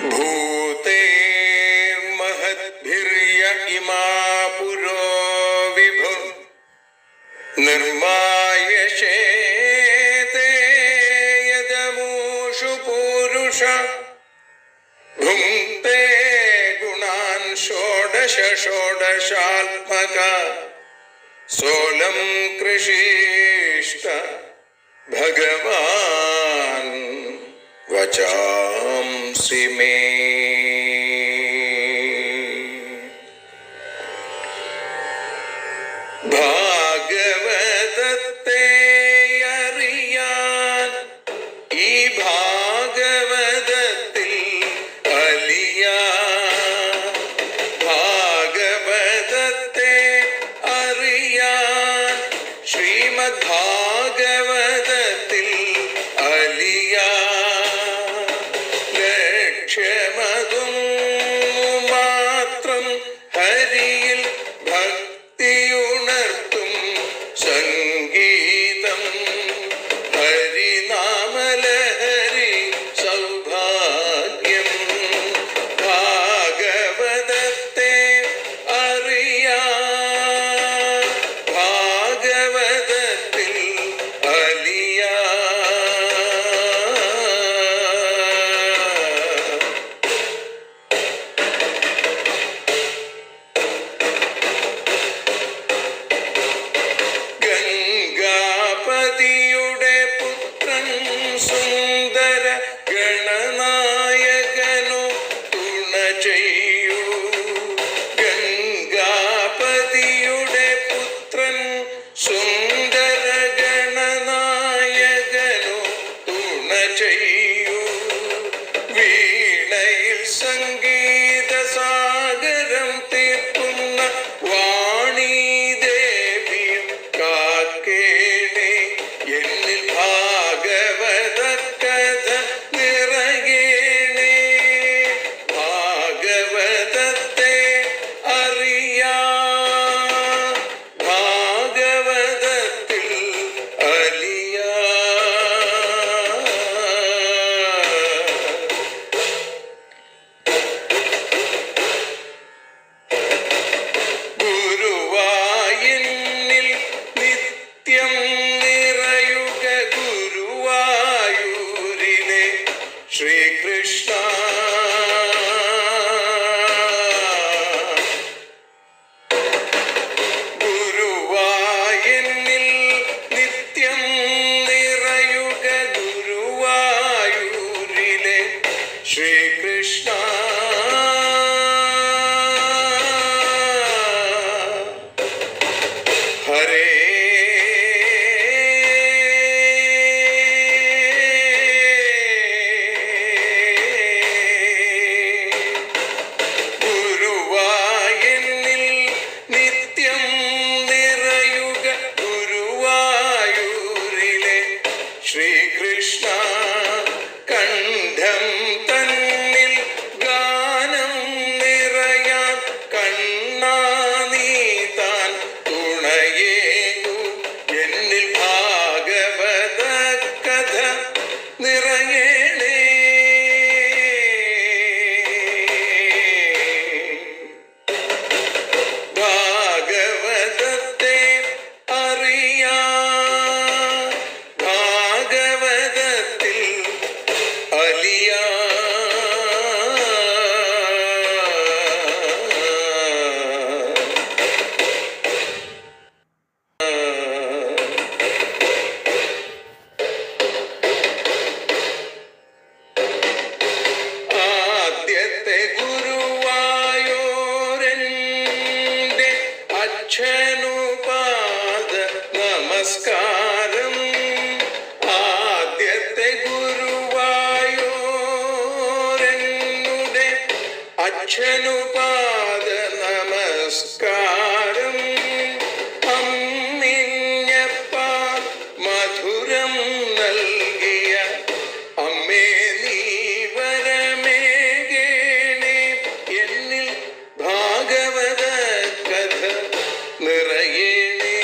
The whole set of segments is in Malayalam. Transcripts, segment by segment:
ഭൂതേ മഹദ്ഭിര്യ ഇമാ പുരോ വിഭു നിർമായശേതേ യദമൂഷു പൂരുഷ ഭുങ്ക്തേ ഗുണാൻ ഷോഡശ ഷോഡശാത്മക സോലം കൃഷിഷ്ട ഭഗവാൻ വചാംസി മേ. ഭാഗവതത്തെ അറിയാൻ ഈ ഭാഗവതത്തിൽ അലിയാൻ, ഭാഗവതത്തെ അറിയാൻ ശ്രീമദ് ഭാഗവതത്തിൽ അലിയാൻ. ലക്ഷ്യമതും മാത്രം ഹരിയിൽ ഭക്തിയുണർത്തും സംഗീതം ഹരിനാമലഹരി സൗഭാഗ്യം. ഭാഗവതത്തെ അറിയാൻ ഭാഗവതത്തിൽ അലിയാൻ. ഗംഗാപതിയുടെ പുത്രൻ സുന്ദര ഗണനായകനു തുണ ചെയ്യൂ. ഗംഗാപതിയുടെ പുത്രൻ സുന്ദര ഗണനായകനു തുണ ചെയ്യൂ. വീണയിൽ സംഗീത സാഗരം തീർക്കുന്ന വാണീദേവിയും കാക്കേണേ. എന്നിൽ ഭാഗവത കഥ നിറയേണേ. ഭാഗവതത്തെ അറിയാൻ ഭാഗവതത്തിൽ അലിയാൻ. ഗുരുവായൂരിൽ നിത്യം നിറയുക ഗുരുവായൂരിലെ ശ്രീകൃഷ്ണ. ഗുരുവായൂരിൽ നിത്യം നിറയുക ഗുരുവായൂരിലെ ശ്രീകൃഷ്ണ. ഹരേ ഗുരുവായൂരിൽ നിത്യം നിറയുക ഗുരുവായൂരിലെ ശ്രീകൃഷ്ണ. കണ്ഠം തന്നിൽ ഗാനം നിറയാൻ കണ്ണാ നീ താൻ തുണയേകൂ. എന്നിൽ ഭാഗവത കഥ നിറയേണേ. ഭാഗവതത്തെ അറിയാൻ ഭാഗവതത്തിൽ അലിയാൻ. ആദ്യത്തെ ഗുരുവായൂരന്റെ അച്ഛനുപാദ നമസ്കാരം. ആദ്യത്തെ ഗുരുവായൂരനുടെ അച്ഛനുപാദ നമസ്കാരം. അമ്മിഞ്ഞപ്പാൽ മധുരം നൽകിയ അമ്മേ നീ വരമേകേണേ. എന്നിൽ ഭാഗവത കഥ നിറയേണേ.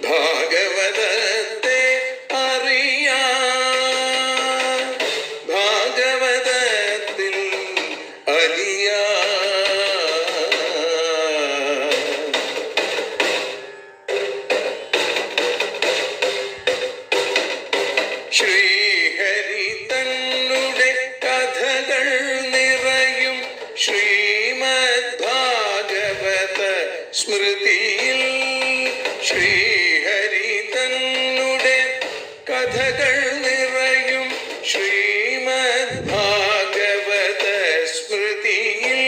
ഭാഗവതത്തെ കഥകൾ നിറയും ശ്രീമദ് ഭാഗവത സ്മൃതിയിൽ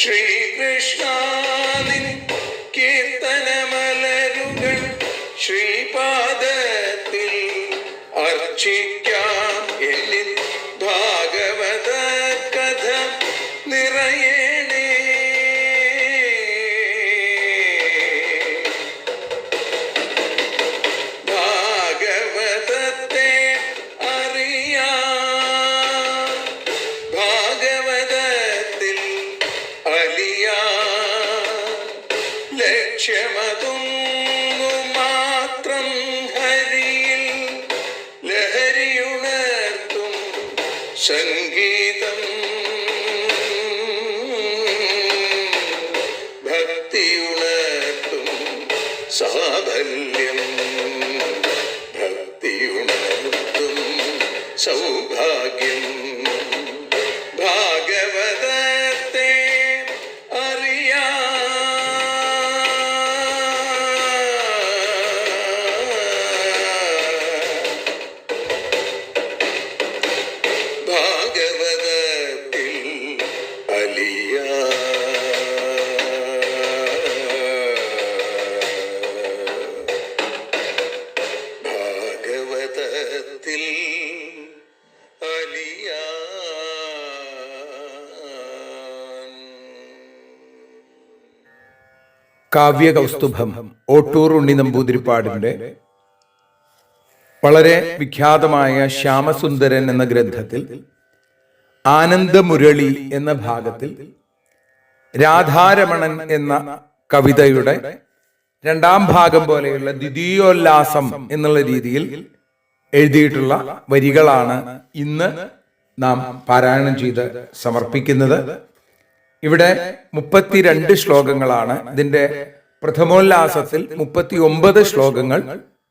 ശ്രീകൃഷ്ണാനിൻ കീർത്തനമലരുകൾ ശ്രീപാദത്തിൽ അർച്ചിക്കാം. എന്നിൽ ഭാഗവത കഥ നിറയണേ. ഭാഗവതത്തെ അറിയാം, ഭാഗവതത്തിൽ അലിയാം. ലക്ഷ്യമതൊന്നു മാത്രം ഹരിയിൽ ലഹരിയുണർത്തും സംഗീതം. ഭക്തിയുണർത്തും സാഫല്യം, ഭക്തിയുണർത്തും സൗഭാഗ്യം. ഭാഗവതത്തെ അറിയാം, ഭാഗവതത്തിൽ അലിയാം. ഭാഗവതത്തിൽ കാവ്യകൗസ്തുഭം ഓട്ടൂർ ഉണ്ണി നമ്പൂതിരിപ്പാടിന്റെ വളരെ വിഖ്യാതമായ ശ്യാമസുന്ദരൻ എന്ന ഗ്രന്ഥത്തിൽ ആനന്ദമുരളി എന്ന ഭാഗത്തിൽ രാധാരമണൻ എന്ന കവിതയുടെ രണ്ടാം ഭാഗം പോലെയുള്ള ദ്വിതീയോല്ലാസം എന്നുള്ള രീതിയിൽ എഴുതിയിട്ടുള്ള വരികളാണ് ഇന്ന് നാം പാരായണം ചെയ്ത് സമർപ്പിക്കുന്നത്. ഇവിടെ 32 ശ്ലോകങ്ങളാണ്. ഇതിന്റെ പ്രഥമോല്ലാസത്തിൽ 39 ശ്ലോകങ്ങൾ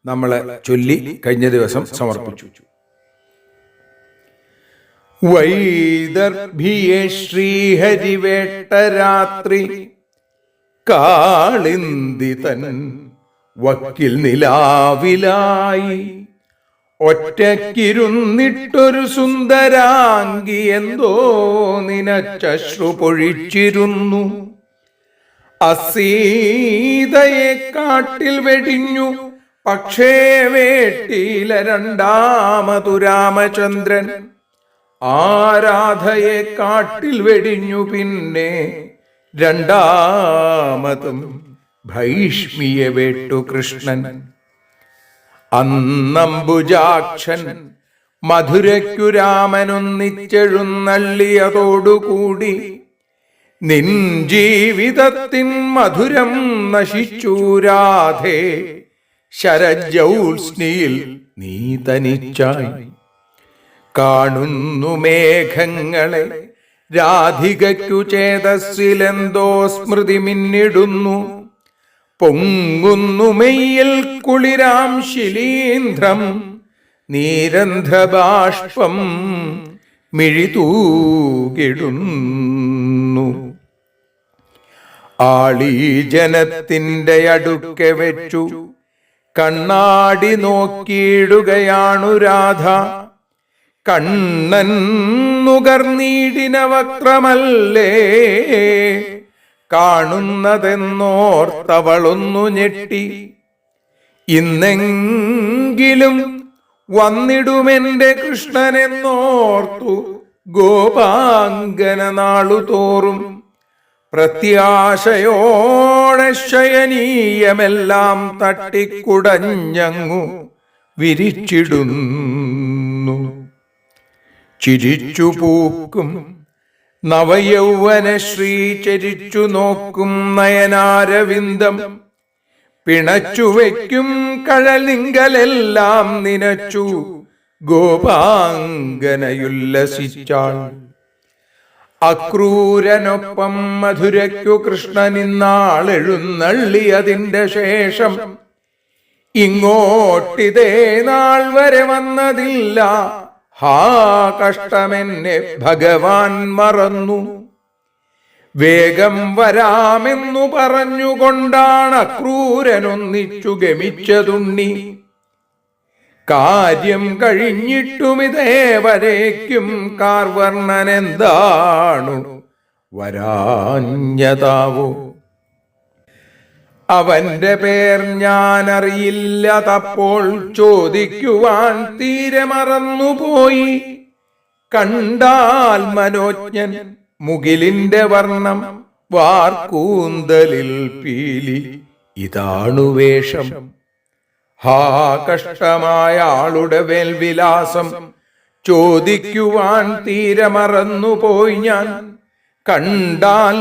നമ്മൾ ചൊല്ലി കഴിഞ്ഞ ദിവസം സമർപ്പിച്ചു. വൈദർഭിയെ ശ്രീഹരിവേട്ടരാത്രി കാളിന്തി തൻ വക്കിൽ നിലാവിലായി ഒറ്റക്കിരുന്നിട്ടൊരു സുന്ദരാംഗി എന്തോ നിനച്ചശ്രു പൊഴിച്ചിരുന്നു. അസീതയെ കാട്ടിൽ വെടിഞ്ഞു പക്ഷേ വേട്ടിയില രണ്ടാമതു രാമചന്ദ്രൻ. ആരാധയെ കാട്ടിൽ വെടിഞ്ഞു പിന്നെ രണ്ടാമതും ഭൈഷ്മിയെ വേട്ടു കൃഷ്ണൻ. അന്നംബുജാക്ഷൻ മധുരയ്ക്കു രാമനൊന്നിച്ചെഴുന്നള്ളിയതോടുകൂടി നിൻ ജീവിതത്തിൻ മധുരം നശിച്ചു രാധേ. ശരജ്യോത്സ്നിയിൽ നീ തനിച്ചായി കാണുന്നു മേഘങ്ങളെ. രാധികയ്ക്കു ചേതസ്സിലെന്തോ സ്മൃതി മിന്നിടുന്നു. പൊങ്ങുന്നു മെയ്യിൽ കുളിരാം ശിലീന്ദ്രം. നീരന്ധ്രബാഷ്പം മിഴിതൂകിടുന്നു. ആളീ ജനത്തിന്റെ അടുക്കെ വെച്ചു കണ്ണാടി നോക്കിയിടുകയാണു രാധ. കണ്ണൻ നുകർന്നീടിന വക്രമല്ലേ കാണുന്നതെന്നോർത്തവളൊന്നു ഞെട്ടി. ഇന്നെങ്കിലും വന്നിടുമെന്റെ കൃഷ്ണനെന്നോർത്തു ഗോപാംഗന നാളുതോറും പ്രത്യാശയോടെ ശയനീയമെല്ലാം തട്ടിക്കുടഞ്ഞങ്ങു വിരിച്ചിടുന്നു. ചിരിച്ചു പൂക്കും നവയൗവനശ്രീ ചരിച്ചു നോക്കും നയനാരവിന്ദം. പിണച്ചു വയ്ക്കും കഴലിങ്കലെല്ലാം നിനച്ചു ഗോപാംഗനയുല്ലസിച്ചാൾ. അക്രൂരനൊപ്പം മധുരയ്ക്കു കൃഷ്ണനിന്നാളെഴുന്നള്ളിയതിന്റെ ശേഷം ഇങ്ങോട്ടിതേ നാൾ വരെ വന്നതില്ല. ഹാ കഷ്ടമെന്നെ ഭഗവാൻ മറന്നു. വേഗം വരാമെന്നു പറഞ്ഞുകൊണ്ടാണ് അക്രൂരനൊന്നിച്ചു ഗമിച്ചതുണ്ണി. കാര്യം കഴിഞ്ഞിട്ടുമിതേവരേക്കും കാർവർണ്ണനെന്താണു വരാഞ്ഞതാവോ. അവന്റെ പേർ ഞാൻ അറിയില്ലതപ്പോൾ ചോദിക്കുവാൻ തീരെ മറന്നുപോയി. കണ്ടാൽ മനോജ്ഞൻ, മുകിലിന്റെ വർണ്ണം, വാർക്കൂന്തലിൽ പീലി, ഇതാണു വേഷം. ഹാ കഷ്ടമായ ആളുടെ വേൽവിലാസം ചോദിക്കുവാൻ തീരെ മറന്നുപോയി ഞാൻ. കണ്ടാൽ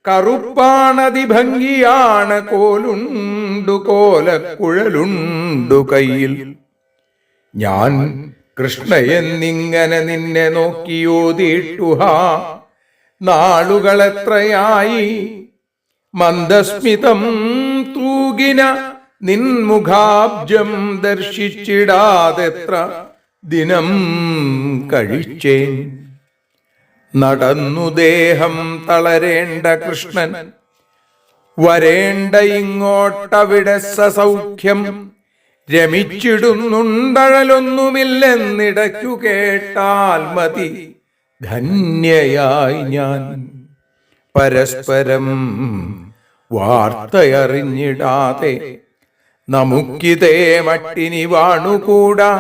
കറുപ്പാണതിഭംഗിയാണ്, കോലുണ്ടു കോലക്കുഴലുണ്ടു കയ്യിൽ. ഞാൻ കൃഷ്ണയെന്നിങ്ങനെ നിന്നെ നോക്കിയോതിട്ടുഹാ നാളുകളെത്രയായി. മന്ദസ്മിതം തൂകിന നിൻമുഖാബ്ജം ദർശിച്ചിടാതെത്ര ദിനം കഴിച്ചേൻ. നടന്നു ദേഹം തളരേണ്ട കൃഷ്ണൻ, വരേണ്ട ഇങ്ങോട്ടവിടെ സസൗഖ്യം. രമിച്ചിടുന്നുണ്ടഴലൊന്നുമില്ലെന്നിടയ്ക്കു കേട്ടാൽ മതി ധന്യയായി ഞാൻ. പരസ്പരം വാർത്തയറിഞ്ഞിടാതെ നമുക്കിതേ മട്ടിനി വാണുകൂടാ.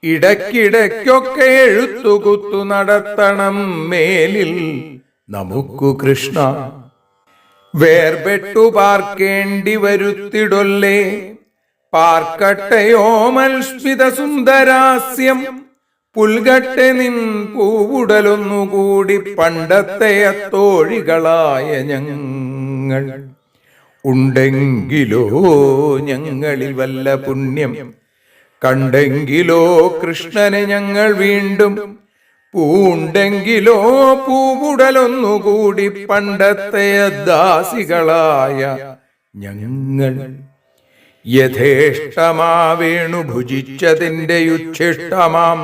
ഇടയ്ക്കിടയ്ക്കൊക്കെ എഴുത്തുകുത്തു നടത്തണം മേലിൽ നമുക്കു കൃഷ്ണ. വേർപെട്ടു പാർക്കേണ്ടി വരുത്തിടൊല്ലേ, പാർക്കട്ടെയോ മൽസ്മിത സുന്ദരാസ്യം. പുൽകട്ടെ നിൻ പൂവുടലൊന്നുകൂടി പണ്ടത്തെ തോഴികളായ ഞങ്ങൾ. ഉണ്ടെങ്കിലോ ഞങ്ങളിൽ വല്ല പുണ്യം, കണ്ടെങ്കിലോ കൃഷ്ണനെ ഞങ്ങൾ വീണ്ടും. പൂണ്ടെങ്കിലോ പൂവുടലൊന്നുകൂടി പണ്ടത്തെ ദാസികളായ ഞങ്ങൾ. യഥേഷ്ടമാവേണു ഭുജിച്ചതിൻ്റെ ഉച്ഛിഷ്ടമാം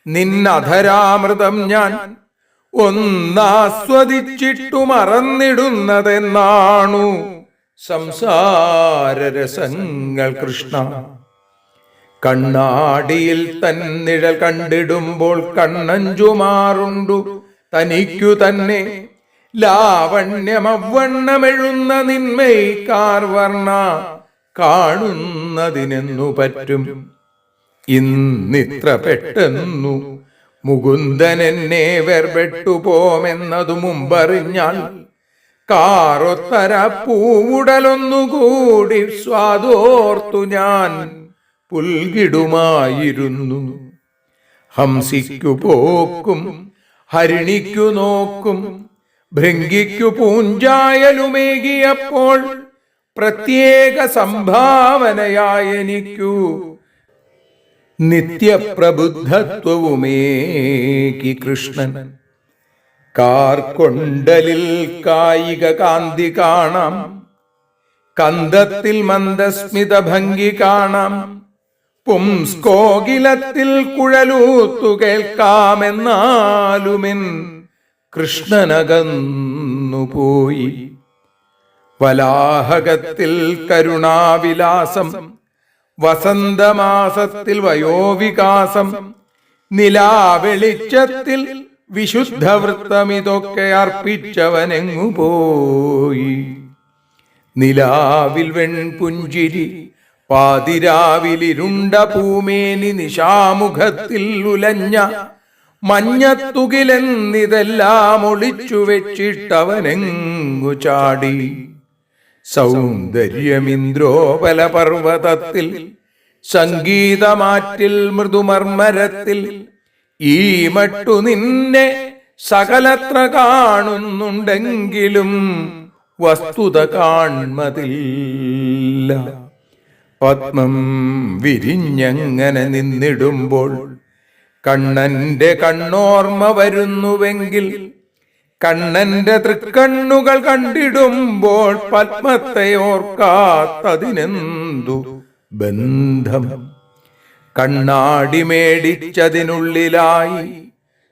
നിന്നധരാമൃതം ഞാൻ ഒന്നാസ്വദിച്ചിട്ടു മറന്നിടുന്നതെന്നാണു സംസാരരസങ്ങൾ കൃഷ്ണ. കണ്ണാടിയിൽ തന്നിഴൽ കണ്ടിടുമ്പോൾ കണ്ണഞ്ചുമാറുണ്ടു തനിക്കു തന്നെ. ലാവണ്യമവണ്ണമെഴുന്ന നിന്മൈക്കാർവർണ്ണ കാണുന്നതിനെന്നു പറ്റും. ഇന്നിത്ര പെട്ടെന്നു മുകുന്ദൻ എന്നെ വേർപെട്ടു പോമെന്നതു മുമ്പറിഞ്ഞാൽ കാറൊത്തര പൂവുടലൊന്നുകൂടി സ്വാദോർത്തു ഞാൻ പുൽകിടുമായിരുന്നു. ഹംസിക്കു പോക്കും ഹരിണിക്കു നോക്കും ഭൃങ്കിക്കു പൂഞ്ചായലുമേകിയപ്പോൾ പ്രത്യേക സംഭാവനയായെനിക്കു നിത്യപ്രബുദ്ധത്വവുമേകി കൃഷ്ണൻ. കാർക്കൊണ്ടലിൽ കായിക കാന്തി കാണാം, കന്ദത്തിൽ മന്ദസ്മിത ഭംഗി കാണാം. പുംസ്കോകിലത്തിൽ കുഴലൂത്തു കേൾക്കാമെന്നാലുമെൻ കൃഷ്ണനകന്നുപോയി. വലാഹകത്തിൽ കരുണാവിലാസം, വസന്തമാസത്തിൽ വയോവികാസം. നിലാവെളിച്ചത്തിൽ വിശുദ്ധവൃത്തമിതൊക്കെ അർപ്പിച്ചവനെങ്ങുപോയി. നിലാവിൽ വെൺപുഞ്ചിരി, പാതിരാവിലിരുണ്ട പൂമേനി, നിശാമുഖത്തിൽ ഉലഞ്ഞ മഞ്ഞത്തുകിലെന്നിതെല്ലാം ഒളിച്ചു വെച്ചിട്ടവനെങ്ങു ചാടി. സൗന്ദര്യമിന്ദ്രോപല പർവതത്തിൽ, സംഗീതമാറ്റിൽ മൃദുമർമരത്തിൽ. ഈ മട്ടു നിന്നെ സകലത്ര കാണുന്നുണ്ടെങ്കിലും വസ്തുത കാൺമതില്ല. പത്മം വിരിഞ്ഞങ്ങനെ നിന്നിടുമ്പോൾ കണ്ണന്റെ കണ്ണോർമ്മ വരുന്നുവെങ്കിൽ, കണ്ണന്റെ തൃക്കണ്ണുകൾ കണ്ടിടുമ്പോൾ പത്മത്തെ ഓർക്കാത്തതിനെന്തു ബന്ധം. കണ്ണാടി മേടിച്ചതിനുള്ളിലായി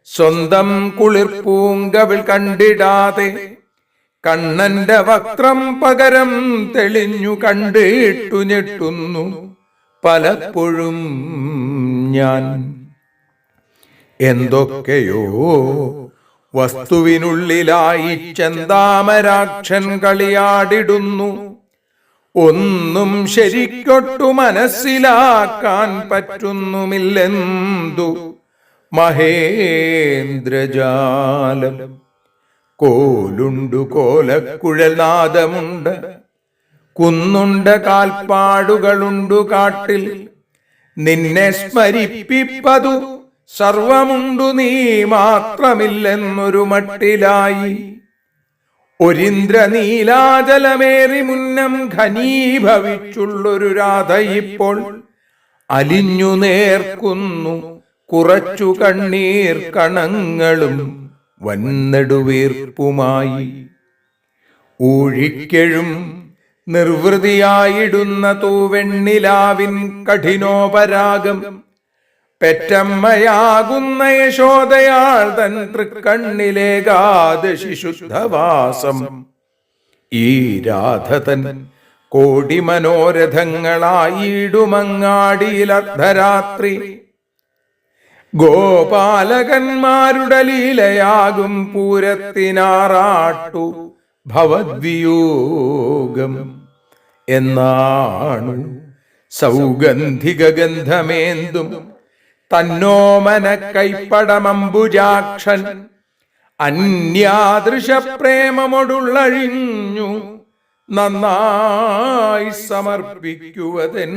സ്വന്തം കുളിർപ്പൂങ്കവിൾ കണ്ടിടാതെ, കണ്ണന്റെ വക്രം പകരം തെളിഞ്ഞു കണ്ടിട്ടു ഞെട്ടുന്നു പലപ്പോഴും ഞാൻ എന്തൊക്കെയോ വസ്തുവിനുള്ളിലായി ചെന്താമരാക്ഷൻ കളിയാടിടുന്നു. ഒന്നും ശരിക്കൊട്ടു മനസ്സിലാക്കാൻ പറ്റുന്നുമില്ലെന്തു മഹേന്ദ്രജാലം. കോലുണ്ടു കോലക്കുഴൽ നാദമുണ്ട്, കുന്നുണ്ട് കാൽപ്പാടുകളുണ്ടു കാട്ടിൽ. നിന്നെ സ്മരിപ്പിപ്പതു സർവമുണ്ടു നീ മാത്രമില്ലെന്നൊരു മട്ടിലായി. ഒരിന്ദ്ര നീലാജലമേറി മുന്നം ഘനീഭവിച്ചുള്ളൊരു രാധ ഇപ്പോൾ അലിഞ്ഞു നേർക്കുന്നു കുറച്ചു കണ്ണീർ കണങ്ങളും വന്നെടുവീർപ്പുമായി. ഊഴിക്കെഴും നിർവൃതിയായിടുന്ന തൂവെണ്ണിലാവിൻ കഠിനോപരാഗം പെറ്റമ്മയാകുന്ന യശോദയാൾ തൻ തൃക്കണ്ണിലേകാദശി ശുദ്ധവാസം. ഈ രാധതൻ കോടി മനോരഥങ്ങളായിടുമങ്ങാടിയിൽ അർദ്ധരാത്രി. ഗോപാലകന്മാരുടെ ലീലയാകും പൂരത്തിനാറാട്ടു ഭവദ്വിയോഗം. എന്നാണു സൗഗന്ധിക ഗന്ധമേന്തും തന്നോമന കൈപ്പടമംബുജാക്ഷൻ അന്യാദൃശ പ്രേമമൊടുള്ളഴിഞ്ഞു നന്നായി സമർപ്പിക്കുവതെൻ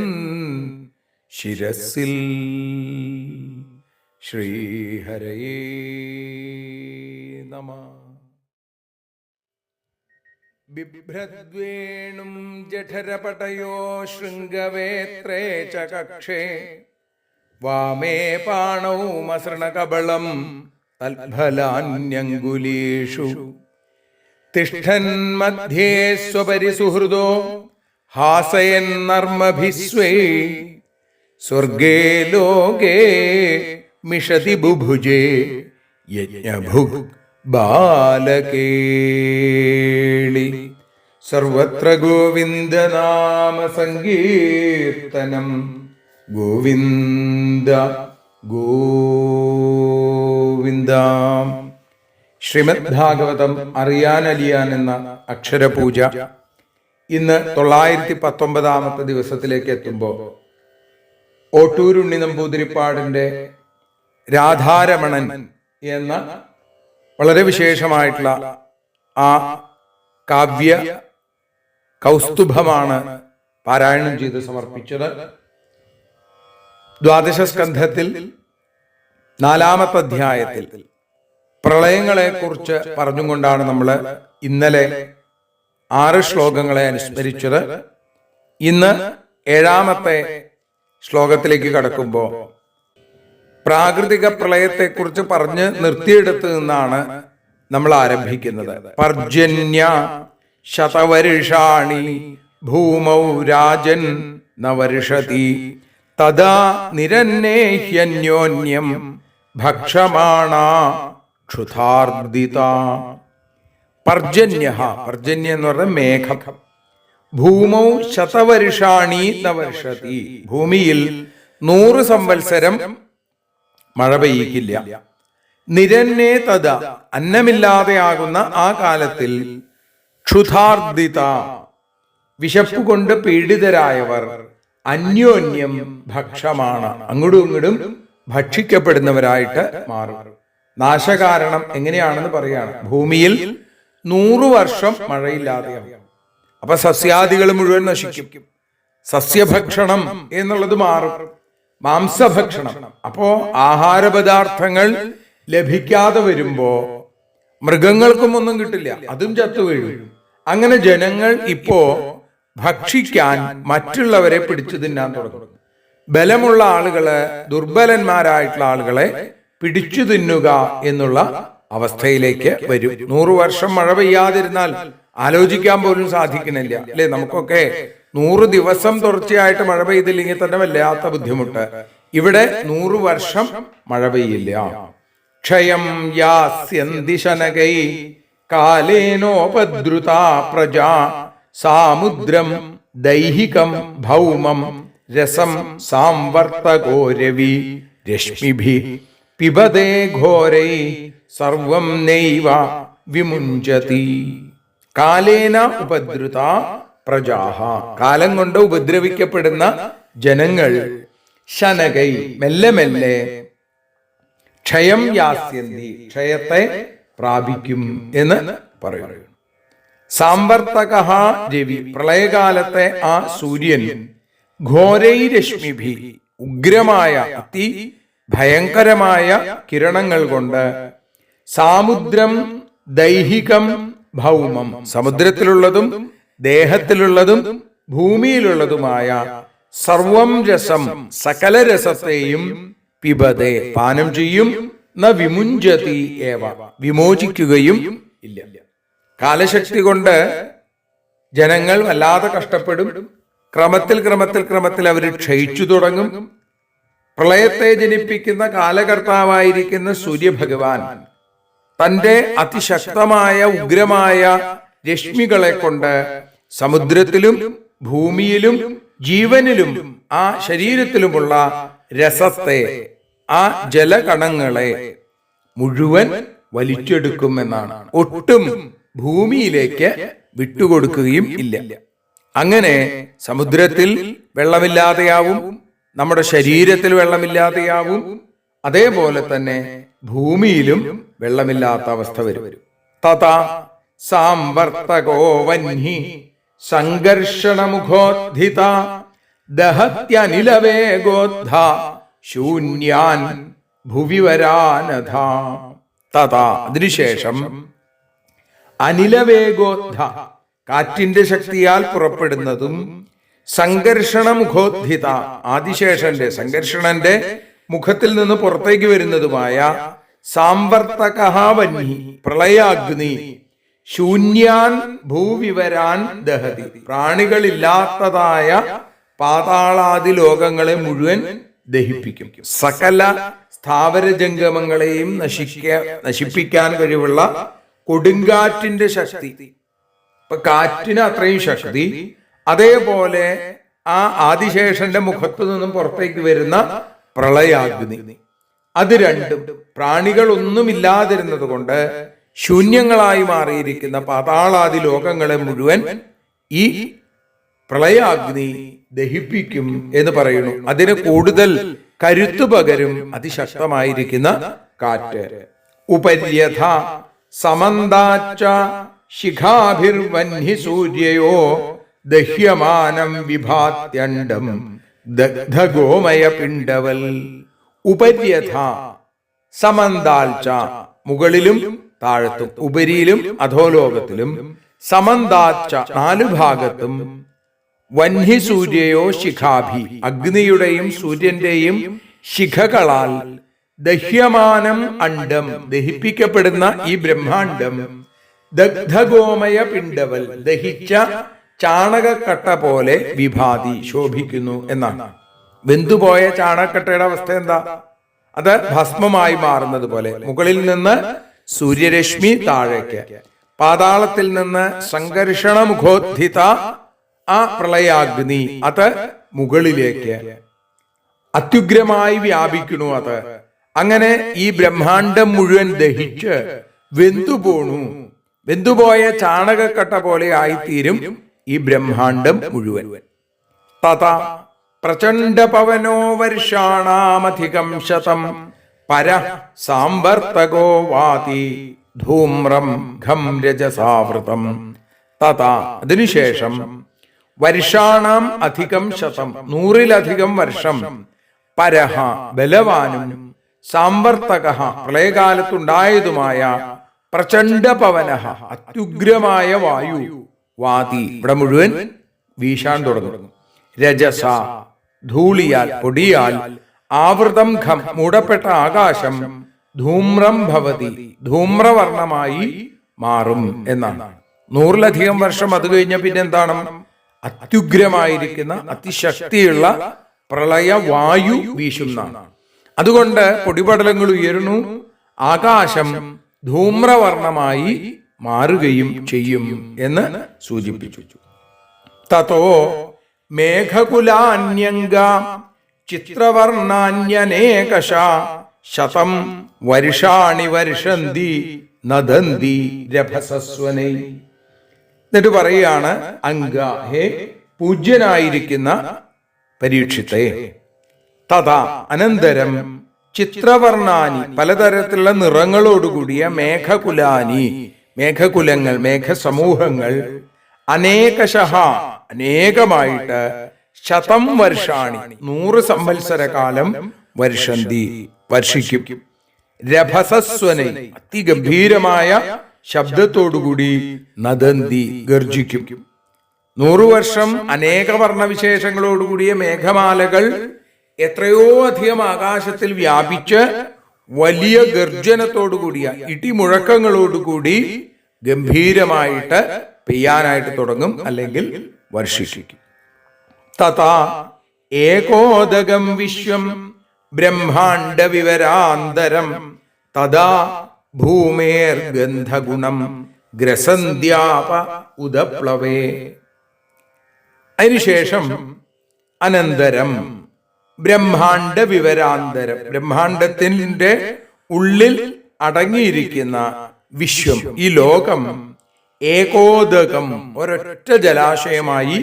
ശിരസിൽ. ശ്രീഹരയേ നമഃ. ബിഭ്രദ്വേണും ജഠരപടയോ ശൃംഗവേത്രേ ച കക്ഷേ വാമേ പാണൗ മസൃണകബളം തൽഫലാന്യങ്കുലീഷു തിഷ്ഠൻ മധ്യേ സ്വപരി സുഹൃദോ ഹാസയൻ നർമ്മഭിസ്വേ സ്വർഗേ ലോകേ മിഷതി ബുഭുജേ യജ്ഞഭുഗ് ബാലകേളി. സർവത്ര ഗോവിന്ദനാമ സങ്കീർത്തനം. ഗോവിന്ദ ഗോവിന്ദ. ശ്രീമദ് ഭാഗവതം അറിയാനലിയാൻ എന്ന അക്ഷരപൂജ ഇന്ന് 919 ദിവസത്തിലേക്ക് എത്തുമ്പോൾ ഓട്ടൂരുണ്ണി നമ്പൂതിരിപ്പാടിൻ്റെ രാധാരമണൻ എന്ന വളരെ വിശേഷമായിട്ടുള്ള ആ കാവ്യ കൗസ്തുഭമാണ് പാരായണം ചെയ്ത് സമർപ്പിച്ചത്. ദ്വാദശ സ്കന്ധത്തിൽ 4-ാമത്തെ അധ്യായത്തിൽ പ്രളയങ്ങളെ കുറിച്ച് പറഞ്ഞുകൊണ്ടാണ് നമ്മൾ ഇന്നലെ 6 ശ്ലോകങ്ങളെ അനുസ്മരിച്ചത്. ഇന്ന് 7-ാമത്തെ ശ്ലോകത്തിലേക്ക് കടക്കുമ്പോൾ പ്രാകൃതിക പ്രളയത്തെക്കുറിച്ച് പറഞ്ഞ് നിർത്തിയെടുത്ത് നിന്നാണ് നമ്മൾ ആരംഭിക്കുന്നത്. പർജന്യ ശതവർഷാണി ഭൂമൗ രാജൻ നവർഷതി തദാ നിരന്നേഹ്യന്യോന്യം ഭക്ഷമാണ ക്ഷുധാർദിത. പർജന്യ, പർജന്യ എന്ന് പറഞ്ഞ മേഘം. ഭൂമൗ ശതവർഷാണി നവർഷതി, ഭൂമിയിൽ 100 സംവത്സരം മഴ പെയ്യിക്കില്ല. നിരന്നേ തദ, അന്നമില്ലാതെയാകുന്ന ആ കാലത്തിൽ ക്ഷുധാർദിത, വിശപ്പ് കൊണ്ട് പീഡിതരായവർ അന്യോന്യം ഭക്ഷമാണ്, അങ്ങോട്ടും ഇങ്ങോട്ടും ഭക്ഷിക്കപ്പെടുന്നവരായിട്ട് മാറും. നാശകാരണം എങ്ങനെയാണെന്ന് പറയാണ്. ഭൂമിയിൽ 100 വർഷം മഴയില്ലാതെയാവും. അപ്പൊ സസ്യാദികൾ മുഴുവൻ നശിക്കും. സസ്യഭക്ഷണം എന്നുള്ളത് മാറും, മാംസഭക്ഷണം. അപ്പോ ആഹാരപദാർത്ഥങ്ങൾ ലഭിക്കാതെ വരുമ്പോ മൃഗങ്ങൾക്കും ഒന്നും കിട്ടില്ല, അതും ചത്തുവീഴും. അങ്ങനെ ജനങ്ങൾ ഇപ്പോ ഭക്ഷിക്കാൻ മറ്റുള്ളവരെ പിടിച്ചു തിന്നാൻ തുടങ്ങും. ബലമുള്ള ആളുകള് ദുർബലന്മാരായിട്ടുള്ള ആളുകളെ പിടിച്ചു തിന്നുക എന്നുള്ള അവസ്ഥയിലേക്ക് വരും. 100 വർഷം മഴ പെയ്യാതിരുന്നാൽ ആലോചിക്കാൻ പോലും സാധിക്കുന്നില്ല, അല്ലെ? നമുക്കൊക്കെ 100 ദിവസം തുടർച്ചയായിട്ട് മഴ പെയ്തില്ലെങ്കിൽ തന്നെ വല്ലാത്ത ബുദ്ധിമുട്ട്. ഇവിടെ 100 വർഷം മഴ പെയ്യില്ല. ക്ഷയം യാസ്യന്തി ശനകൈ കാലേനോപദ്രുതാ പ്രജാ സാമുദ്രം ദൈഹികം ഭൗമം രസം സാംവർത്തകോ രവി രശ്മിഭി പിബതേ ഘോരൈ സർവം നൈവ വിമുഞ്ചതി. കാലേന ഉപദ്രുത പ്രജാഹ, കാലം കൊണ്ട് ഉപദ്രവിക്കപ്പെടുന്ന ജനങ്ങൾ ശനകൈ മെല്ലെ മെല്ലെ ക്ഷയം യാസ്യന്തി, ക്ഷയത്തെ പ്രാപിക്കും എന്ന് പറയുന്നു. സാംവർത്തക രവി, പ്രളയകാലത്തെ ആ സൂര്യൻ ഘോരൈരശ്മിഭി, ഉഗ്രമായ അതി ഭയങ്കരമായ കിരണങ്ങൾ കൊണ്ട് സാമുദ്രം ദൈഹികം ഭൗമം, സമുദ്രത്തിലുള്ളതും ദേഹത്തിലുള്ളതും ഭൂമിയിലുള്ളതുമായ സർവം രസം, സകല രസത്തെയും പിബതേ, പാനം ചെയ്യും, ന വിമുഞ്ചതി ഏവ, വിമോചിക്കുകയും ഇല്ല. കാലശക്തി കൊണ്ട് ജനങ്ങൾ വല്ലാതെ കഷ്ടപ്പെടും. ക്രമത്തിൽ അവർ ക്ഷയിച്ചു തുടങ്ങും. പ്രളയത്തെ ജനിപ്പിക്കുന്ന കാലകർത്താവായിരിക്കുന്ന സൂര്യഭഗവാൻ തന്റെ അതിശക്തമായ ഉഗ്രമായ രശ്മികളെ കൊണ്ട് സമുദ്രത്തിലും ഭൂമിയിലും ജീവനിലും ആ ശരീരത്തിലുമുള്ള രസത്തെ, ആ ജലകണങ്ങളെ മുഴുവൻ വലിച്ചെടുക്കുമെന്നാണ്. ഒട്ടും ഭൂമിയിലേക്ക് വിട്ടുകൊടുക്കുകയും ഇല്ല. അങ്ങനെ സമുദ്രത്തിൽ വെള്ളമില്ലാതെയാവും, നമ്മുടെ ശരീരത്തിൽ വെള്ളമില്ലാതെയാവും, അതേപോലെ തന്നെ ഭൂമിയിലും വെള്ളമില്ലാത്ത അവസ്ഥ വരും. തഥാ സാംവർത്തകോ വഹ്നി സംഘർഷണമുഖോദ്ധിത ദഹത്യനിലവേഗോദ്ധ ശൂന്യാൻ ഭുവിവരാനധ. തഥാ, അതിനുശേഷം അനിലവേഗോദ്ധ, കാറ്റിന്റെ ശക്തിയാൽ പുറപ്പെടുന്നതും സംഘർഷണമുഖോദ്ധിത, ആദിശേഷന്റെ സംഘർഷണന്റെ മുഖത്തിൽ നിന്ന് പുറത്തേക്ക് വരുന്നതുമായ സാംവർത്തകഃ വഹ്നി, പ്രളയാഗ്നി ശൂന്യാൻ ഭൂവിവരാൻ ദഹതി, പ്രാണികളില്ലാത്തതായ പാതാളാദി ലോകങ്ങളെ മുഴുവൻ ദഹിപ്പിക്കും. സകല സ്ഥാവര ജംഗമങ്ങളെയും നശിപ്പിക്കാൻ കഴിവുള്ള കൊടുങ്കാറ്റിന്റെ ശക്തി, ഇപ്പൊ കാറ്റിന് അത്രയും ശക്തി, അതേപോലെ ആ ആദിശേഷന്റെ മുഖത്തു നിന്നും പുറത്തേക്ക് വരുന്ന പ്രളയാഗ്നി, അത് രണ്ടും പ്രാണികളൊന്നുമില്ലാതിരുന്നത് കൊണ്ട് ശൂന്യങ്ങളായി മാറിയിരിക്കുന്ന പാതാളാദി ലോകങ്ങളെ മുഴുവൻ ഈ പ്രളയാഗ്നി ദഹിപ്പിക്കും എന്ന് പറയുന്നു. അതിന് കൂടുതൽ കരുത്തു പകരും അതിശക്തമായിരിക്കുന്ന കാറ്റ്. ഉപര്യഥ സമന്താച്ച ശിഖാഭിർവഹ്നി സൂര്യയോ ദഹ്യമാനം വിഭാത്യണ്ഡം ദഗ്ധഗോമയ പിണ്ഡവൽ. ഉപര്യഥ സമന്താൽച്ച, മുകളിലും താഴത്തും, ഉപരിയിലും അധോലോകത്തിലും, സമന്താച്ച, നാലു ഭാഗത്തും, വഹ്നി സൂര്യയോ ശിഖാഭി, അഗ്നിയുടെയും സൂര്യന്റെയും ശിഖകളാൽ, ദഹ്യമാനം അണ്ഡം, ദഹിപ്പിക്കപ്പെടുന്ന ഈ ബ്രഹ്മാണ്ഡം, ദഗ്ധഗോമയ പിണ്ഡവൽ, ദഹിച്ച ചാണകക്കട്ട പോലെ വിഭാതി, ശോഭിക്കുന്നു എന്നാണ്. വെന്തുപോയ ചാണകക്കട്ടയുടെ അവസ്ഥ എന്താ? അത് ഭസ്മമായി മാറുന്നത് പോലെ. മുകളിൽ നിന്ന് സൂര്യരശ്മി താഴേക്ക്, പാതാളത്തിൽ നിന്ന് സംഘർഷണമുഖോദ്ധിത ആ പ്രളയാഗ്നി അത് മുകളിലേക്ക് അത്യുഗ്രമായി വ്യാപിക്കുന്നു. അത് അങ്ങനെ ഈ ബ്രഹ്മാണ്ഡം മുഴുവൻ ദഹിച്ച് വെന്തുപോണു. വെന്തുപോയ ചാണകക്കട്ട പോലെ ആയിത്തീരും ഈ ബ്രഹ്മാണ്ഡം മുഴുവൻ. തഥാ പ്രചണ്ഡ പവനോ വർഷാണാമധികം ശതം പര സാംവർത്തകോ വാതി ധൂമ്രം ഘം രജസാവൃതം. തഥാ, അതിനുശേഷം വർഷാണാം അധികം ശതം, 100-ലധികം വർഷം, പരഹ ബലവാനും, സാംവർത്തക പ്രളയകാലത്തുണ്ടായതുമായ, പ്രചണ്ഡ പവനഃ അത്യുഗ്രമായ വായു, വാതി ഇവിടെ മുഴുവൻ വീശാൻ തുടങ്ങും. രജസ ധൂളിയാൽ, പൊടിയാൽ, ആവൃതം ഘം മൂടപ്പെട്ട ആകാശം, ധൂമ്രം ഭവതി ധൂമ്രവർണമായി മാറും എന്നാണ്. 100-ലധികം വർഷം അത് കഴിഞ്ഞ പിന്നെ എന്താണ്? അത്യുഗ്രമായിരിക്കുന്ന അതിശക്തിയുള്ള പ്രളയ വായു വീശുന്നതാണ്. അതുകൊണ്ട് പൊടിപടലങ്ങൾ ഉയരുന്നു, ആകാശം ധൂമ്രവർണമായി മാറുകയും ചെയ്യും എന്ന് സൂചിപ്പിച്ചു. തതോ മേഘകുലാന്യംഗ ചിത്രവർണ്ണാന്യനേകശ ശതം വർഷാണി വർഷന്തി നദന്തി രഭസസ്വനൈ. എന്നിട്ട് പറയാണ്, അംഗ, ഹേ പൂജ്യനായിരിക്കുന്ന പരീക്ഷിത്തെ, തഥാ അനന്തരം ചിത്രവർണ്ണാനി പലതരത്തിലുള്ള നിറങ്ങളോടുകൂടിയ മേഘകുലാനി മേഘകുലങ്ങൾ മേഘസമൂഹങ്ങൾ അനേകശഃ അനേകമായിട്ട് ശതം വർഷാണി 100 സംവത്സര കാലം വർഷന്തി വർഷിക്കും. രഭസസ്വനൈ അതിഗംഭീരമായ ശബ്ദത്തോടുകൂടി നദന്തി ഗർജിക്കും. 100 വർഷം അനേക വർണ്ണവിശേഷങ്ങളോടുകൂടിയ മേഘമാലകൾ എത്രയോ അധികം ആകാശത്തിൽ വ്യാപിച്ച് വലിയ ഗർജനത്തോടുകൂടിയ ഇടിമുഴക്കങ്ങളോടുകൂടി ഗംഭീരമായിട്ട് പെയ്യാനായിട്ട് തുടങ്ങും, അല്ലെങ്കിൽ വർഷിക്കും. തഥാ ഏകോദകം വിശ്വം ബ്രഹ്മാണ്ഡ വിവരാന്തരം തഥാ ഭൂമേർഗന്ധഗുണം ഗ്രസന്ധ്യാപ ഉദപ്ലവേ. അതിനുശേഷം അനന്തരം ബ്രഹ്മാണ്ഡ വിവരാന്തരം, ബ്രഹ്മാണ്ഡത്തിന്റെ ഉള്ളിൽ അടങ്ങിയിരിക്കുന്ന വിശ്വം, ഈ ലോകം ഏകോദകം ഒരൊറ്റ ജലാശയമായി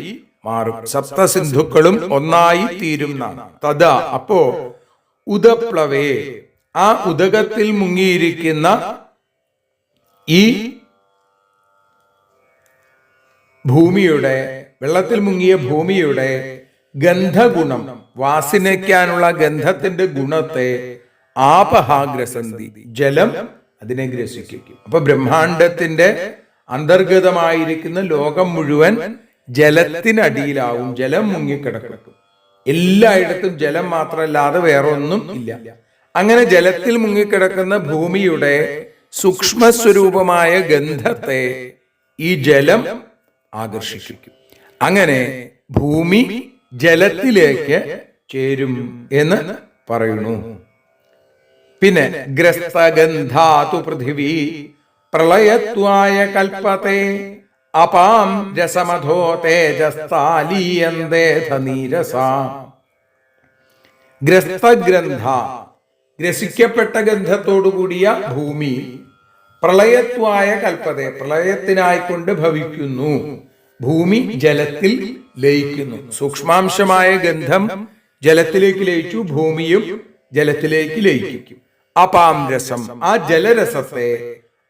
മാറും. സപ്തസിന്ധുക്കളും ഒന്നായി തീരും. തഥാ അപ്പോ ഉദപ്ലവേ, ആ ഉദകത്തിൽ മുങ്ങിയിരിക്കുന്ന ഈ ഭൂമിയുടെ, വെള്ളത്തിൽ മുങ്ങിയ ഭൂമിയുടെ ഗന്ധഗുണം, വാസനിക്കാനുള്ള ഗന്ധത്തിന്റെ ഗുണത്തെ ആപഹാഗ്രസന്തി, ജലം അതിനെ ഗ്രസിക്കും. അപ്പൊ ബ്രഹ്മാണ്ഡത്തിന്റെ അന്തർഗതമായിരിക്കുന്ന ലോകം മുഴുവൻ ജലത്തിനടിയിലാവും, ജലം മുങ്ങിക്കിടക്കും. എല്ലായിടത്തും ജലം മാത്രമല്ലാതെ വേറെ ഒന്നും ഇല്ല. അങ്ങനെ ജലത്തിൽ മുങ്ങിക്കിടക്കുന്ന ഭൂമിയുടെ സൂക്ഷ്മസ്വരൂപമായ ഗന്ധത്തെ ഈ ജലം ആകർഷിക്കും. അങ്ങനെ ഭൂമി ജലത്തിലേക്ക് ചേരും എന്ന് പറയുന്നു. പിന്നെ ഗ്രസ്തഗന്ധാതു പൃഥിവി പ്രളയത്വായ കൽപ്പത്തെ അപാം രസമധോ തേജസ്താലീയന്തേധ നീരസ. ഗ്രസ്തഗ്രന്ഥ, ഗ്രസിക്കപ്പെട്ട ഗന്ധത്തോടുകൂടിയ ഭൂമി പ്രളയത്വായ കൽപ്പത്തെ, പ്രളയത്തിനായിക്കൊണ്ട് ഭവിക്കുന്നു. ഭൂമി ജലത്തിൽ ലയിക്കുന്നു. സൂക്ഷ്മാംശമായ ഗന്ധം ജലത്തിലേക്ക് ലയിച്ചു, ഭൂമിയും ജലത്തിലേക്ക് ലയിക്കും. അപാം രസം, ആ ജലരസത്തെ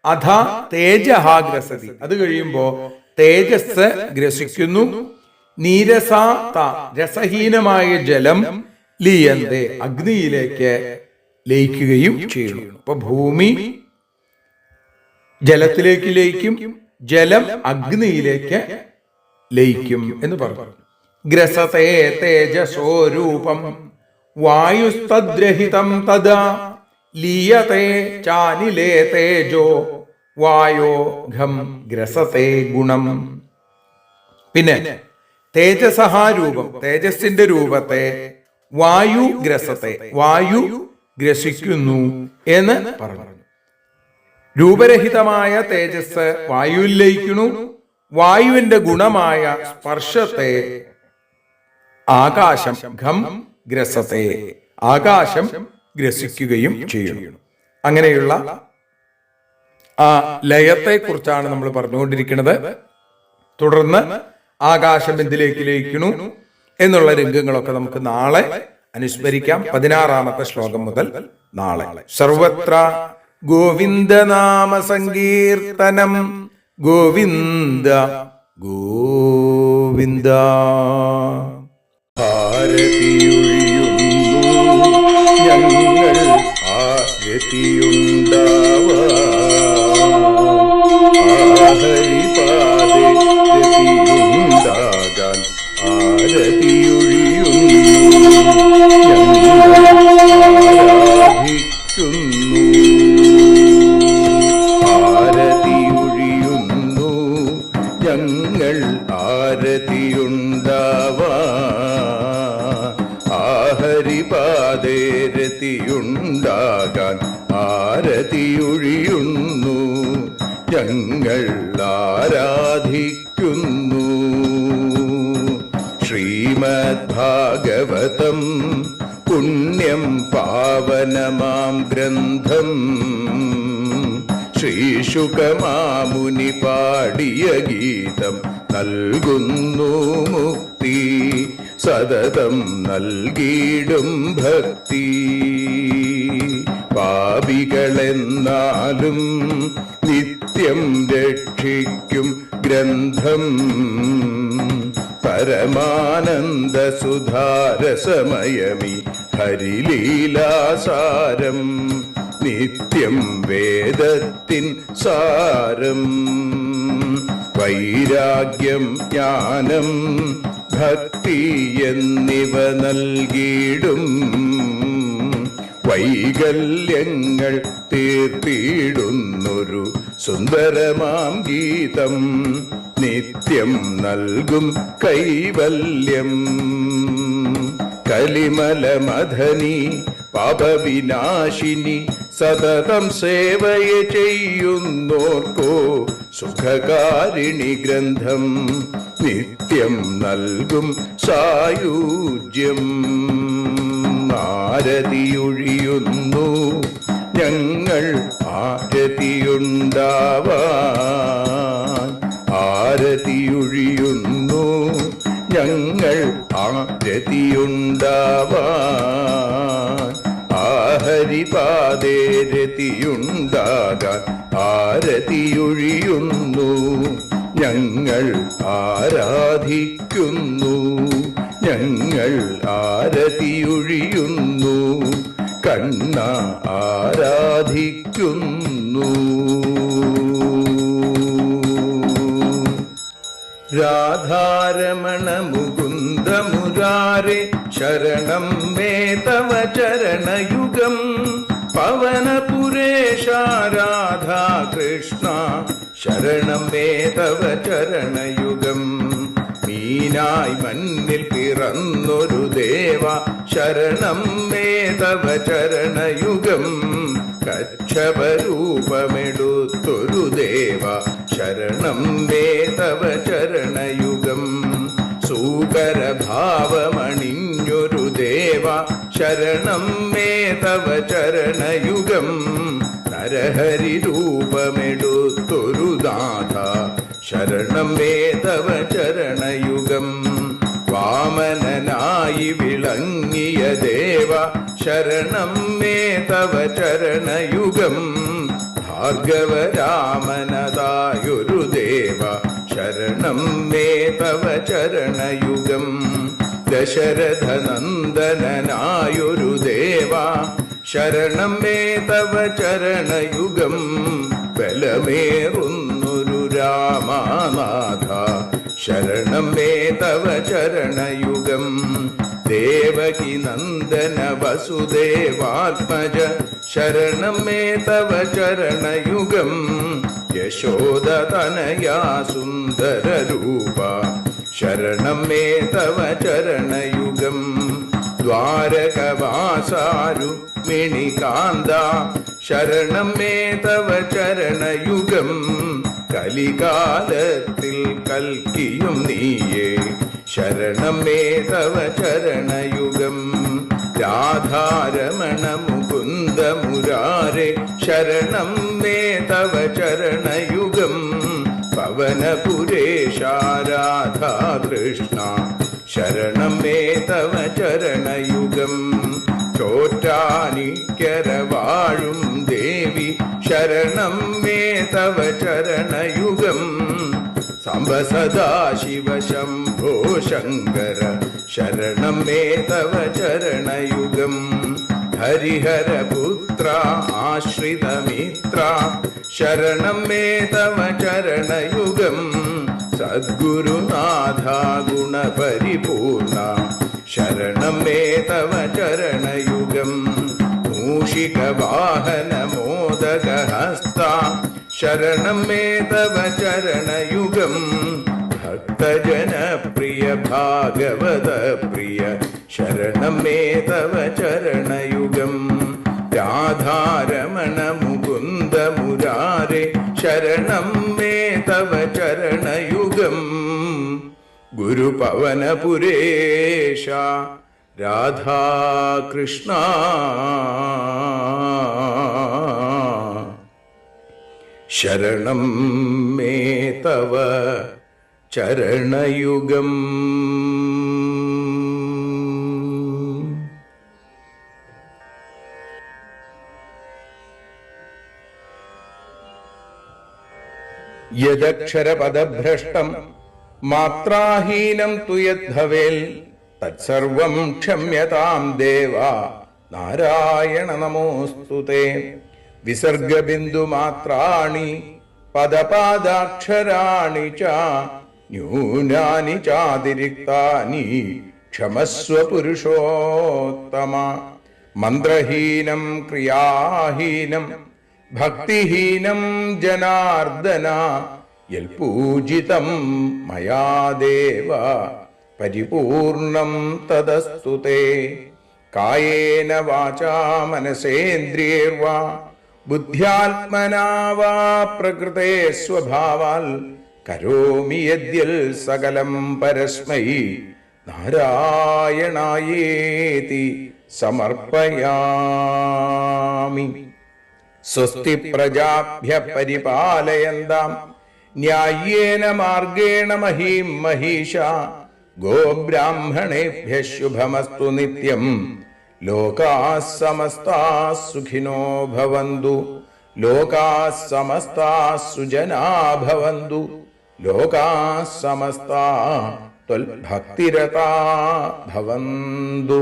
അധ തേജഹാഗ്രസതി, അത് കഴിയുമ്പോ തേജസ് ഗ്രസിക്കുന്നു. നീരസാത, രസഹീനമായ ജലം ലീയന്തേ, അഗ്നിയിലേക്ക് ലയിക്കുകയും ചെയ്യുന്നു. അപ്പൊ ഭൂമി ജലത്തിലേക്ക് ലയിക്കും, ജലം അഗ്നിയിലേക്ക് ലയിക്കും എന്ന് പറഞ്ഞു. ഗ്രസതേ തേജസോരൂപം വായുസ്തദ്രഹിതം തദാ ലീയതേ ചാനിലേ തേജോ വായോ ഘം ഗ്രസതേ ഗുണം. പിന്നെ തേജസഹാരൂപം, തേജസ്സിന്റെ രൂപത്തെ വായു ഗ്രസത്തെ, വായു ഗ്രസിക്കുന്നു എന്ന് പറഞ്ഞു. രൂപരഹിതമായ തേജസ് വായുവിൽ ലയിക്കുന്നു. വായുവിന്റെ ഗുണമായ സ്പർശത്തെ ആകാശം ഘം ഗ്രസത്തെ, ആകാശം ഗ്രസിക്കുകയും ചെയ്യുന്നു. അങ്ങനെയുള്ള ആ ലയത്തെ കുറിച്ചാണ് നമ്മൾ പറഞ്ഞുകൊണ്ടിരിക്കുന്നത്. തുടർന്ന് ആകാശം എന്തിലേക്ക് ലയിക്കുന്നു എന്നുള്ള രംഗങ്ങളൊക്കെ നമുക്ക് നാളെ അനുസ്മരിക്കാം. 16ാമത്തെ ശ്ലോകം മുതൽ നാളെ. സർവത്ര ഗോവിന്ദനാമ സങ്കീർത്തനം, ഗോവിന്ദ ഗോവിന്ദ. ഭാരതിയൊഴിയുന്നു ഞങ്ങൾ ആരതിയുണ്ടാവാ, രതിയുണ്ടാകാൻ ആരതിയൊഴിയുന്നു ഞങ്ങൾ ആരതിയുണ്ടാവാ, ആഹരിപാദേ രതിയുണ്ടാകാൻ ആരതിയൊഴിയുന്നു ഞങ്ങൾ ആരാധിക്കുന്നു. ശ്രീ ശ്രീമദ്ഭാഗവതം പുണ്യം പാവനമാം ഗ്രന്ഥം ശ്രീശുകമാമുനി പാടിയ ഗീതം നൽകുന്നു മുക്തി സതതം നൽകിയിടും ഭക്തി. പാപികളെന്നാലും നിത്യം രക്ഷിക്കും ഗ്രന്ഥം പരമാനന്ദ സുധാരസമയമി ഹരിലീലാസാരം നിത്യം വേദത്തിൻ സാരം. വൈരാഗ്യം ജ്ഞാനം ഭക്തി എന്നിവ നൽകിയിടും വൈകല്യങ്ങൾ തീർത്തിടുന്നൊരു സുന്ദരമാം ഗീതം നിത്യം നൽകും കൈവല്യം. കലിമലമഥനി പാപവിനാശിനി സതതം സേവയ ചെയ്യുന്നോർക്കോ സുഖകാരിണി ഗ്രന്ഥം നിത്യം നൽകും സായുജ്യം. ആരതിയൊഴിയുന്നു ഞങ്ങൾ ആരതിയുണ്ടാവാൻ, ആരതിയൊഴിയുന്നു ഞങ്ങൾ ആരതിയുണ്ടാവാൻ. ആഹരിപാദേ രതിയുണ്ടാകാൻ ആരതിയൊഴിയുന്നു ഞങ്ങൾ ആരാധിക്കുന്നു, ഞങ്ങൾ ആരതിയൊഴിയുന്നു കണ്ണ ആരാധിക്കുന്നു. രാധാരമണ മുകുന്ദ മുരാരേ ശരണം മേ തവ ചരണയുഗം. പവനപുരേശ രാധാ കൃഷ്ണ ശരണം മേ തവ ചരണയുഗം. മീനായി മണ്ണിൽ പിറന്നൊരു ദേവ ശരണം മേ തവ ചരണയുഗം. കച്ഛപരൂപമെടുത്തൊരു ദേവ ശരണം മേ തവ ചരണയുഗം. സൂകരഭാവമണിഞ്ഞൊരു ദേവ ശരണം മേ തവ ചരണയുഗം. നരഹരി രൂപമെടുത്തൊരു നാഥ ശരണം മേ തവ ചരണയുഗം. വാമനനായി വിളങ്ങിയ ദേവ ശരണം മേ തവ ചരണയുഗം. ഭാർഗവരാമനതായൊരു ദേവ ശരണം മേ തവ ചരണയുഗം. ദശരഥനന്ദനായൊരു ദേവ ശരണം മേ തവ ചരണയുഗം. ബലമേറുന്നൊരു രാമനാഥ ശരണം മേ തവ ചരണയുഗം. ദേവകി നന്ദന വസുദേവാത്മജ ശരണം മേ തവ ചരണയുഗം. യശോദതനയാ സുന്ദര രൂപ ശരണം മേ തവ ചരണയുഗം. ദ്വാരകവാസാരുക്മിണികാന്ത ശരണം മേ തവ ചരണയുഗം. കലികാലത്തിൽ കൽക്കിയും നീയേ ശരണം മേ തവ ചരണയുഗം. രാധാരമണ മുകുന്ദ മുരാരേ ശരണം മേ തവ ചരണയുഗം. പവനപുരേശ രാധാ കൃഷ്ണ ശരണം മേ തവ ചരണയുഗം. ചോറ്റാനിക്കര വാഴും ദേവി ശരണം മേ തവ ചരണയുഗം. സാംബ സദാശിവ ശംഭോ ശങ്കര ശരണം മേ തവ ചരണയുഗം. ഹരിഹരപുത്ര ആശ്രിതമിത്ര ശരണം മേ തവ ചരണയുഗം. സദ്ഗുരുനാഥ ഗുണപരിപൂർണ ശരണം മേ തവ ചരണയുഗം. മൂഷിക വാഹന മോദകഹസ്ത ശരണം മേ തവ ചരണയുഗം. ഭക്തജനപ്രിയ ഭാഗവത പ്രിയ ശരണം മേ തവ ചരണയുഗം. രാധാരമണ മുകുന്ദ മുരാരേ ശരണം മേ തവ ചരണയുഗം. ഗുരുപവനപുരേശ രാധാകൃഷ്ണ ശരണം മേ തവ ചരണയുഗം. യദക്ഷരപദഭ്രഷ്ടം മാത്രാഹീനം തു യദ്ഭവേൽ തത്സർവം ക്ഷമ്യതാം ദേവ നാരായണ നമോസ്തുതേ. വിസർഗബിന്ദുമാത്രാണി പദപാദാക്ഷരാണി ച ന്യൂനാനി ചാതിരിക്താനി ക്ഷമസ്വ പുരുഷോത്തമ. മന്ത്രഹീനം ക്രിയാഹീനം ഭക്തിഹീനം ജനാർദ്ദന യൽപൂജിതം മയാ ദേവ പരിപൂർണം തദസ്തു തേ. കായേന വാചാ മനസേന്ദ്രിയൈർവാ ബുദ്ധ്യാത്മനാ വാ പ്രകൃതേ സ്വഭാവാൽ കരോമി യദ്യൽ സകലം പരസ്മൈ നാരായണായേതി സമർപ്പയാമി. സ്വസ്തി പ്രജാഭ്യഃ പരിപാലയന്താം ന്യായേന മാർഗേണ മഹീം മഹീഷാ. ഗോബ്രാഹ്മണേഭ്യഃ ശുഭമസ്തു നിത്യം. ലോകാഃ സമസ്താഃ സുഖിനോ ഭവന്തു. ലോകാഃ സമസ്താഃ സുജനാ ഭവന്തു. ലോകാഃ സമസ്താഃ ത്വൽഭക്തിരതാ ഭവന്തു.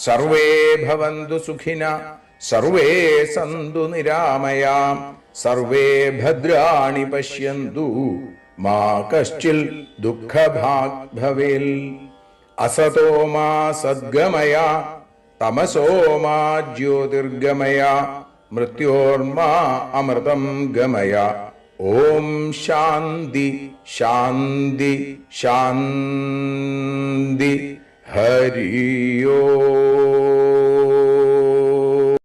സർവേ ഭവന്തു സുഖിനഃ സർവേ സന്തു നിരാമയാം. സർവേ ഭദ്രാണി പശ്യന്തു മാ കശ്ചിൽ ദുഃഖഭാഗ് ഭവേൽ. അസതോ മാ സദ്ഗമയ തമസോ മാ ജ്യോതിർഗമയ മൃത്യോർമാ അമൃതം ഗമയ. ഓം ശാന്തി ശാന്തി ശാന്തി. ഹരി ഓം.